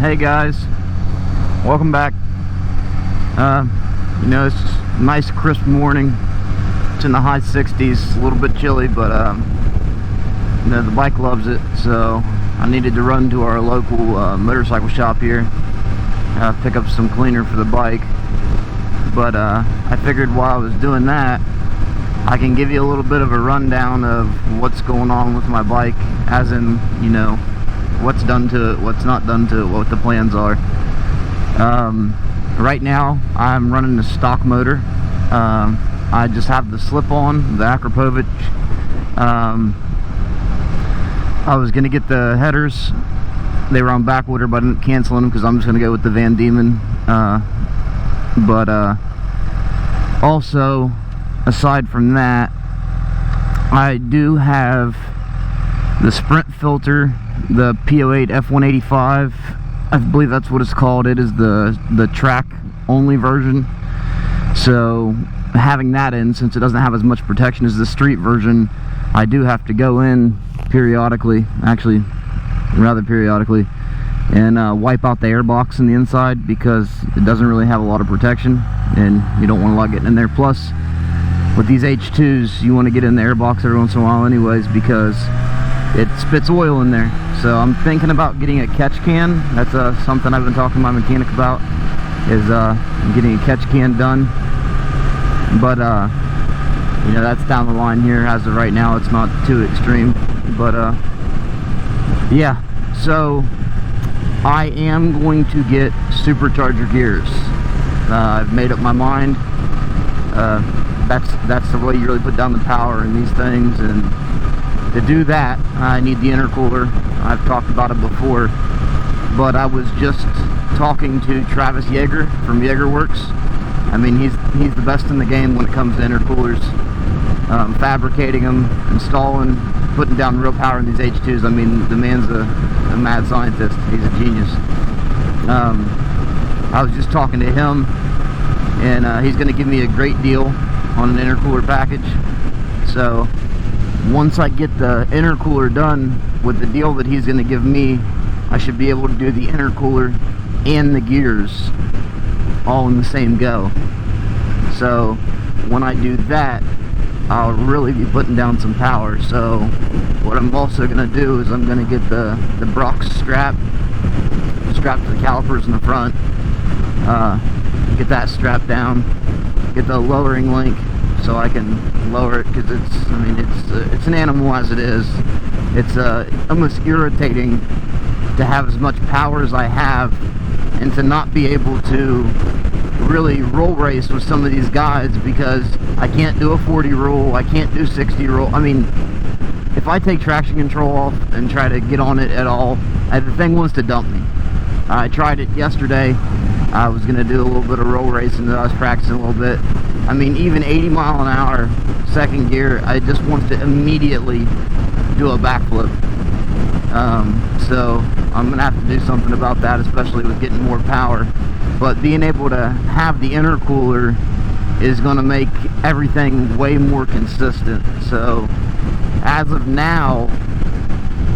Hey guys, welcome back. You know, it's a nice crisp morning. It's in the high 60s, a little bit chilly, but you know, the bike loves it, so I needed to run to our local motorcycle shop here, pick up some cleaner for the bike. But I figured while I was doing that, I can give you a little bit of a rundown of what's going on with my bike, as in, you know, what's done to it, what's not done to it, what the plans are. Right now I'm running a stock motor. I just have the slip-on, the Akrapovic. I was gonna get the headers. They were on back order, but I didn't cancel them because I'm just gonna go with the Van Diemen. Also, aside from that, I do have the Sprint filter, the P08 F185. I believe that's what it's called. It is the track only version. So having that in, since it doesn't have as much protection as the street version, I do have to go in periodically, actually rather periodically, and wipe out the airbox in the inside, because it doesn't really have a lot of protection and you don't want a lot getting in there. Plus, with these H2s, you want to get in the airbox every once in a while anyways, because it spits oil in there. So I'm thinking about getting a catch can. That's something I've been talking to my mechanic about, is getting a catch can done. But you know, that's down the line here. As of right now, it's not too extreme. But yeah, so I am going to get supercharger gears. I've made up my mind. That's the way you really put down the power in these things, and to do that, I need the intercooler. I've talked about it before, but I was just talking to Travis Yager from Yager Works. I mean, he's the best in the game when it comes to intercoolers. Fabricating them, installing, putting down real power in these H2s. I mean, the man's a mad scientist. He's a genius. I was just talking to him, and he's going to give me a great deal on an intercooler package. So once I get the intercooler done with the deal that he's going to give me, I should be able to do the intercooler and the gears all in the same go. So when I do that, I'll really be putting down some power. So what I'm also going to do is I'm going to get the Brox strap to the calipers in the front, get that strapped down, get the lowering link so I can lower it, because it's an animal as it is. It's almost irritating to have as much power as I have and to not be able to really roll race with some of these guys, because I can't do a 40 roll, I can't do 60 roll. I mean, if I take traction control off and try to get on it at all, the thing wants to dump me. I tried it yesterday. I was going to do a little bit of roll racing that I was practicing a little bit. I mean, even 80 mile an hour second gear, I just want to immediately do a backflip. So I'm going to have to do something about that, especially with getting more power. But being able to have the intercooler is going to make everything way more consistent. So as of now,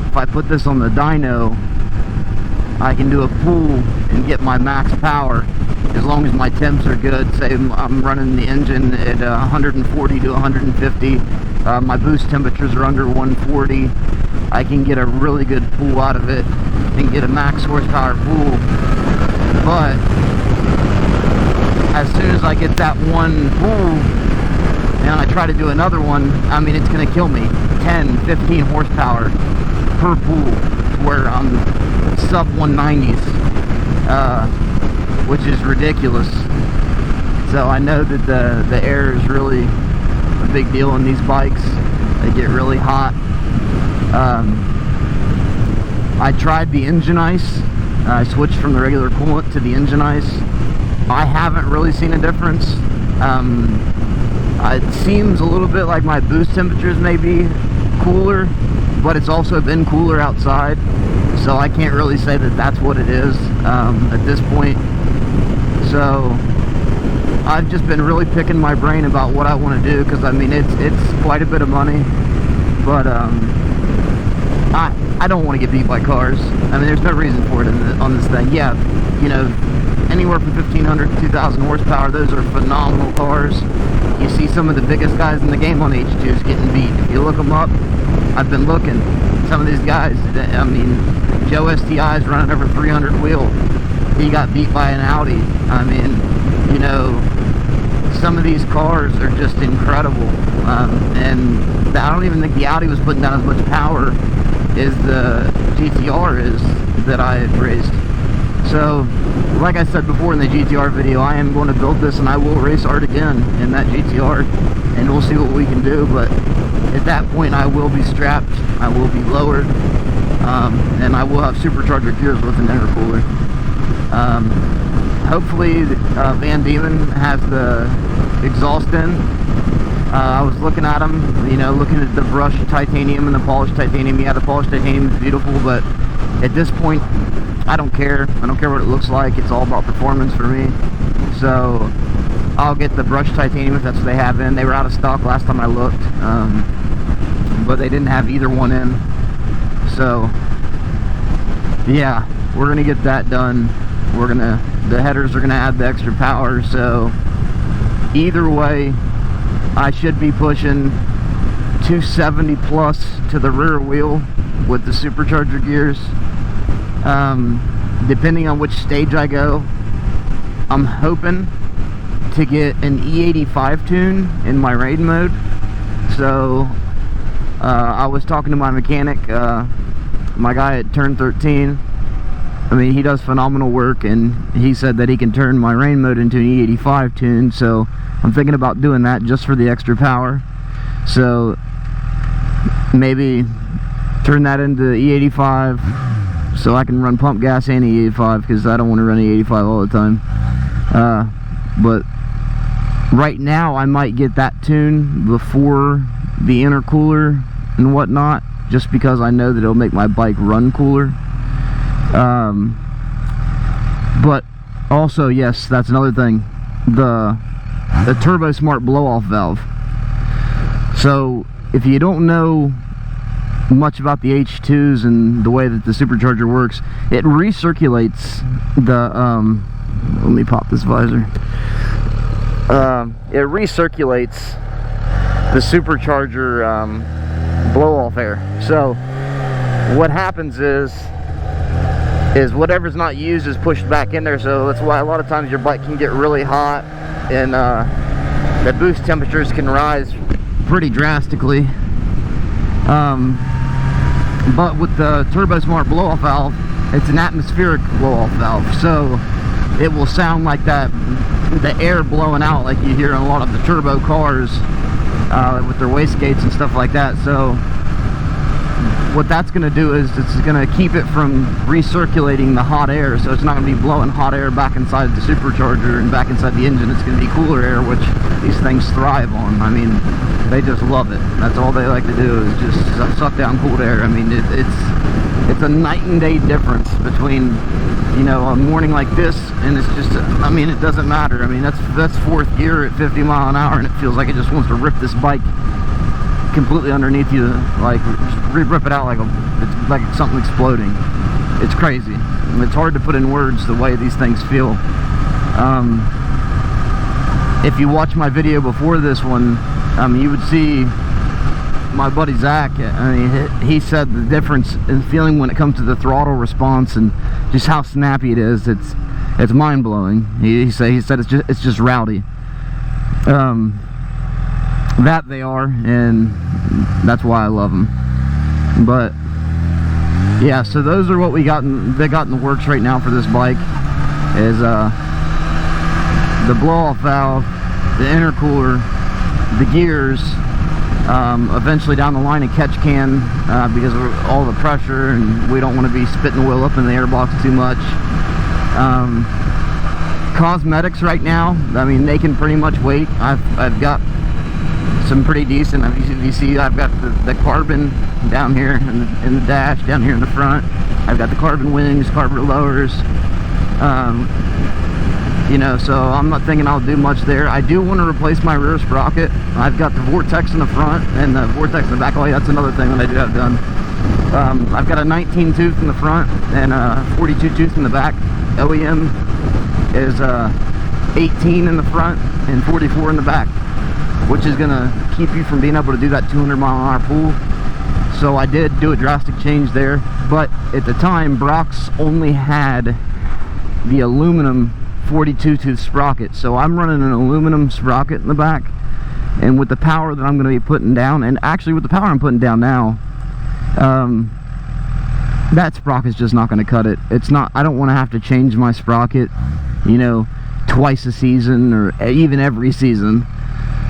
if I put this on the dyno, I can do a pull and get my max power as long as my temps are good. Say I'm running the engine at 140 to 150, my boost temperatures are under 140. I can get a really good pull out of it and get a max horsepower pull. But as soon as I get that one pull and I try to do another one, I mean, it's going to kill me. 10, 15 horsepower per pull, where I'm sub 190s, which is ridiculous. So I know that the air is really a big deal on these bikes. They get really hot. I tried the engine ice. I switched from the regular coolant to the engine ice. I haven't really seen a difference. It seems a little bit like my boost temperatures may be cooler, but it's also been cooler outside, so I can't really say that that's what it is at this point. So I've just been really picking my brain about what I want to do, because I mean, it's quite a bit of money, but I I don't want to get beat by cars. I mean, there's no reason for it on this thing. Yeah, you know, anywhere from 1,500 to 2,000 horsepower, those are phenomenal cars. You see some of the biggest guys in the game on H2s getting beat. If you look them up, I've been looking. Some of these guys, I mean, Joe STI is running over 300 wheel. He got beat by an Audi. I mean, you know, some of these cars are just incredible. And I don't even think the Audi was putting down as much power as the GTR is that I had raced. So, like I said before in the GTR video, I am going to build this and I will race hard again in that GTR, and we'll see what we can do. But at that point, I will be strapped, I will be lowered, and I will have supercharger gears with an intercooler. Hopefully, Van Diemen has the exhaust in. I was looking at them, you know, looking at the brushed titanium and the polished titanium. Yeah, the polished titanium is beautiful, but at this point, I don't care. I don't care what it looks like. It's all about performance for me. So I'll get the brushed titanium if that's what they have in. They were out of stock last time I looked, but they didn't have either one in. So yeah, we're gonna get that done. The headers are gonna add the extra power. So either way, I should be pushing 270 plus to the rear wheel with the supercharger gears. Depending on which stage I go, I'm hoping to get an E85 tune in my raid mode. So I was talking to my mechanic, my guy at Turn13. I mean, he does phenomenal work, and he said that he can turn my rain mode into an E85 tune. So I'm thinking about doing that just for the extra power. So maybe turn that into E85 so I can run pump gas and E85, because I don't want to run E85 all the time. But right now I might get that tune before the intercooler and whatnot, just because I know that it'll make my bike run cooler. But also, yes, that's another thing, the Turbo Smart blow-off valve. So if you don't know much about the H2s and the way that the supercharger works, it recirculates the let me pop this visor. It recirculates the supercharger blow-off air. So what happens is whatever's not used is pushed back in there. So that's why a lot of times your bike can get really hot, and the boost temperatures can rise pretty drastically. But with the Turbo Smart blow-off valve, it's an atmospheric blow-off valve, so it will sound like that, the air blowing out like you hear in a lot of the turbo cars with their wastegates and stuff like that. So what that's going to do is it's going to keep it from recirculating the hot air, so it's not going to be blowing hot air back inside the supercharger and back inside the engine. It's going to be cooler air, which these things thrive on. I mean, they just love it. That's all they like to do, is just suck down cold air. I mean, it's a night and day difference between, you know, a morning like this, and it's just, I mean, it doesn't matter. I mean, that's fourth gear at 50 mile an hour, and it feels like it just wants to rip this bike completely underneath you, like rip it out like it's like something exploding. It's crazy. And it's hard to put in words the way these things feel. If you watch my video before this one, you would see my buddy Zach. I mean, he said the difference in feeling when it comes to the throttle response and just how snappy it is. It's mind blowing. He said it's just rowdy. That they are, and that's why I love them. But yeah, so those are what they got in the works right now for this bike, is the blow-off valve, the intercooler, the gears, eventually down the line a catch can, because of all the pressure, and we don't want to be spitting the wheel up in the airbox too much. Cosmetics right now, I mean, they can pretty much wait. I've got some pretty decent, you see I've got the carbon down here in the dash, down here in the front. I've got the carbon wings, carbon lowers, you know, so I'm not thinking I'll do much there. I do want to replace my rear sprocket. I've got the Vortex in the front and the Vortex in the back. Oh yeah, that's another thing that I do have done. I've got a 19 tooth in the front and a 42 tooth in the back. OEM is 18 in the front and 44 in the back, which is gonna keep you from being able to do that 200-mile-an-hour pull. So I did do a drastic change there, but at the time Brock's only had the aluminum 42 tooth sprocket, so I'm running an aluminum sprocket in the back, and with the power that I'm going to be putting down, and actually with the power I'm putting down now, that sprocket's just not going to cut it. It's not, I don't want to have to change my sprocket, you know, twice a season or even every season.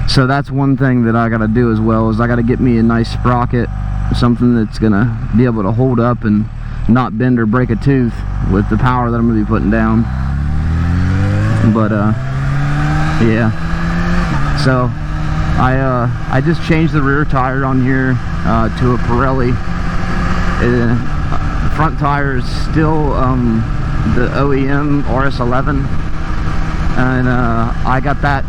So that's one thing that I got to do as well, is I got to get me a nice sprocket, something that's going to be able to hold up and not bend or break a tooth with the power that I'm going to be putting down. But yeah, so I just changed the rear tire on here to a Pirelli. The front tire is still the OEM RS11, and I got that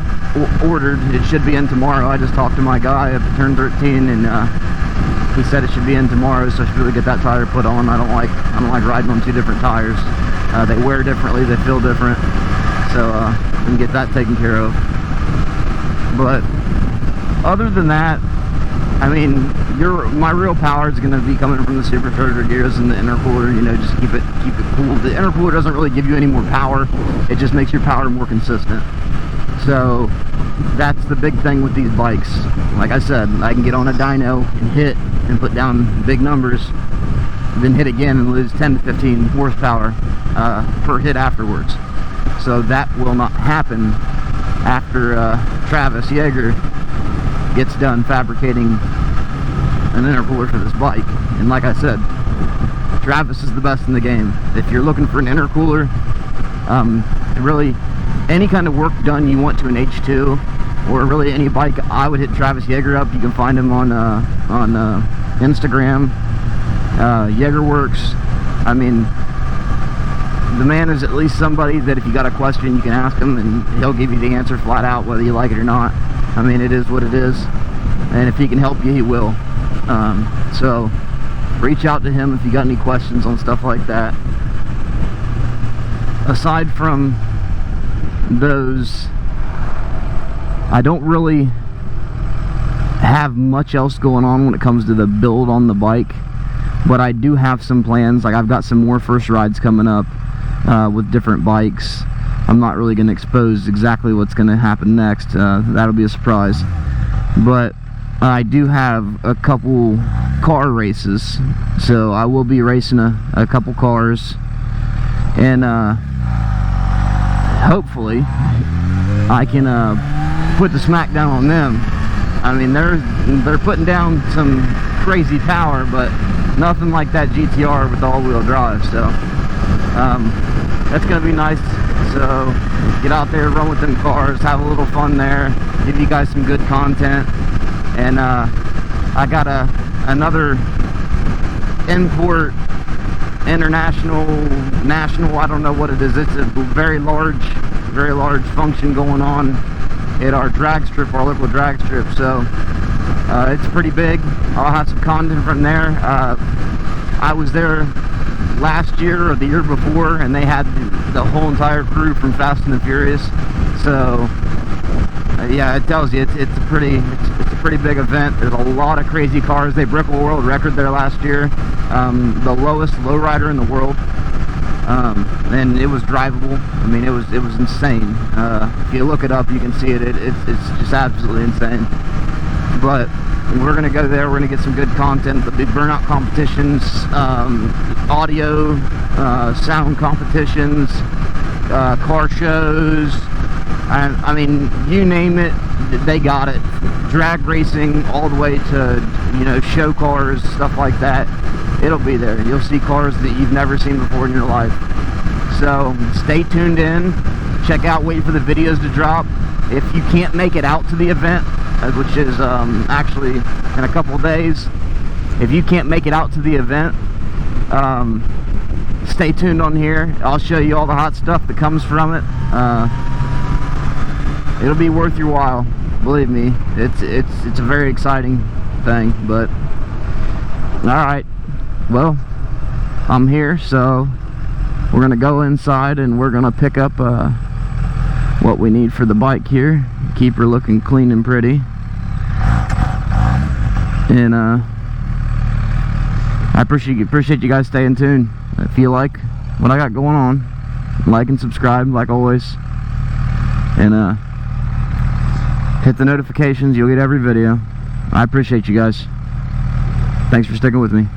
ordered. It should be in tomorrow. I just talked to my guy at Turn13, and he said it should be in tomorrow, so I should really get that tire put on. I don't like riding on two different tires. They wear differently, they feel different, so we can get that taken care of. But other than that, I mean, my real power is going to be coming from the supercharger gears and the intercooler. You know, just keep it cool. The intercooler doesn't really give you any more power; it just makes your power more consistent. So that's the big thing with these bikes. Like I said, I can get on a dyno and hit and put down big numbers, then hit again and lose 10 to 15 horsepower per hit afterwards. So that will not happen after Travis Yager gets done fabricating an intercooler for this bike. And like I said, Travis is the best in the game. If you're looking for an intercooler, really any kind of work done you want to an H2, or really any bike, I would hit Travis Yager up. You can find him on Instagram, Yagerworks. I mean, the man is at least somebody that if you got a question, you can ask him and he'll give you the answer flat out, whether you like it or not. I mean, it is what it is, and if he can help you, he will. So reach out to him if you got any questions on stuff like that. Aside from those, I don't really have much else going on when it comes to the build on the bike, but I do have some plans. Like, I've got some more first rides coming up with different bikes. I'm not really going to expose exactly what's going to happen next. That'll be a surprise. But I do have a couple car races, so I will be racing a couple cars, and hopefully I can put the smack down on them. I mean, they're putting down some crazy power, but nothing like that GTR with all-wheel drive. So that's gonna be nice. So get out there, run with them cars, have a little fun there, give you guys some good content. And I got another import, international, national, I don't know what it is. It's a very large function going on at our drag strip, our local drag strip. So it's pretty big. I'll have some content from there. I was there last year or the year before, and they had the whole entire crew from Fast and the Furious. So yeah, it tells you it's a pretty big event. There's a lot of crazy cars. They broke a world record there last year, the lowest lowrider in the world, and it was drivable. I mean, it was insane. If you look it up, you can see it. It's just absolutely insane. But we're gonna go there. We're gonna get some good content. The big burnout competitions, audio, sound competitions, car shows. I mean, you name it, they got it. Drag racing all the way to, you know, show cars, stuff like that. It'll be there. You'll see cars that you've never seen before in your life. So stay tuned in. Check out, wait for the videos to drop. If you can't make it out to the event, which is actually in a couple days, if you can't make it out to the event, stay tuned on here. I'll show you all the hot stuff that comes from it. It'll be worth your while, believe me. It's a very exciting thing. But all right, well, I'm here, so we're gonna go inside and we're gonna pick up what we need for the bike here, keep her looking clean and pretty. And I appreciate you guys staying tuned. If you like what I got going on, like and subscribe like always, and hit the notifications. You'll get every video. I appreciate you guys. Thanks for sticking with me.